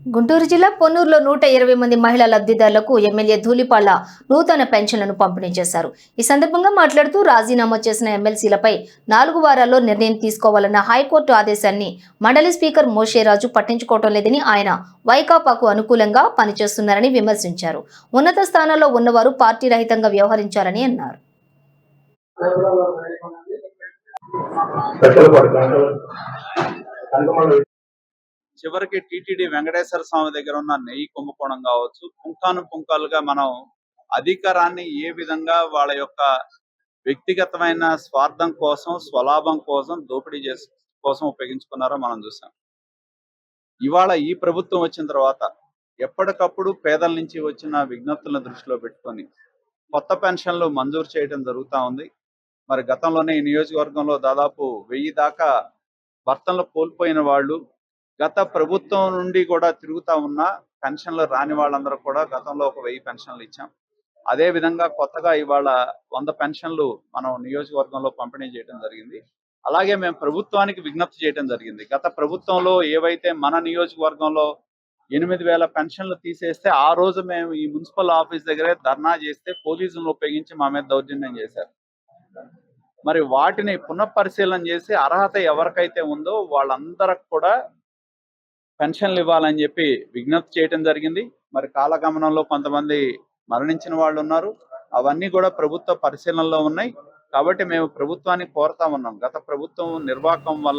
గుంటూరు జిల్లా పొన్నూరులో 120 మంది మహిళా లబ్ధిదారులకు ఎమ్మెల్యే ధూళిపాళ్ల నూతన పెన్షన్లను పంపిణీ చేశారు. ఈ సందర్భంగా మాట్లాడుతూ రాజీనామా చేసిన ఎమ్మెల్సీలపై 4 వారాల్లో నిర్ణయం తీసుకోవాలన్న హైకోర్టు ఆదేశాన్ని మండలి స్పీకర్ మోషేరాజు పట్టించుకోవడం లేదని, ఆయన వైకాపాకు అనుకూలంగా పనిచేస్తున్నారని విమర్శించారు. ఉన్నత స్థానాల్లో ఉన్నవారు పార్టీ రహితంగా వ్యవహరించాలని అన్నారు. చివరికి టీటీడీ వెంకటేశ్వర స్వామి దగ్గర ఉన్న నెయ్యి కుంభకోణం కావచ్చు, పుంకాలుగా మనం అధికారాన్ని ఏ విధంగా వాళ్ళ యొక్క వ్యక్తిగతమైన స్వార్థం కోసం, స్వలాభం కోసం, దోపిడీ కోసం ఉపయోగించుకున్నారో మనం చూసాం. ఇవాళ ఈ ప్రభుత్వం వచ్చిన తర్వాత ఎప్పటికప్పుడు పేదల నుంచి వచ్చిన విజ్ఞప్తులను దృష్టిలో పెట్టుకొని కొత్త పెన్షన్లు మంజూరు చేయడం జరుగుతూ ఉంది. మరి గతంలోనే ఈ నియోజకవర్గంలో దాదాపు 1000 దాకా భర్తలు కోల్పోయిన వాళ్ళు, గత ప్రభుత్వం నుండి కూడా తిరుగుతా ఉన్న పెన్షన్లు రాని వాళ్ళందరూ కూడా గతంలో ఒక 1000 పెన్షన్లు ఇచ్చాం. అదే విధంగా కొత్తగా ఇవాళ 100 పెన్షన్లు మనం నియోజకవర్గంలో పంపిణీ చేయడం జరిగింది. అలాగే మేము ప్రభుత్వానికి విజ్ఞప్తి చేయడం జరిగింది. గత ప్రభుత్వంలో ఏవైతే మన నియోజకవర్గంలో 8000 పెన్షన్లు తీసేస్తే ఆ రోజు మేము ఈ మున్సిపల్ ఆఫీస్ దగ్గరే ధర్నా చేస్తే పోలీసులను ఉపయోగించి మా మీద దౌర్జన్యం చేశారు. మరి వాటిని పునఃపరిశీలన చేసి అర్హత ఎవరికైతే ఉందో వాళ్ళందరికి కూడా పెన్షన్లు ఇవ్వాలని చెప్పి విజ్ఞప్తి చేయడం జరిగింది. మరి కాలగమనంలో కొంతమంది మరణించిన వాళ్ళు ఉన్నారు. అవన్నీ కూడా ప్రభుత్వ పరిశీలనలో ఉన్నాయి. కాబట్టి మేము ప్రభుత్వాన్ని కోరుతా ఉన్నాం. గత ప్రభుత్వం నిర్వాహకం వల్ల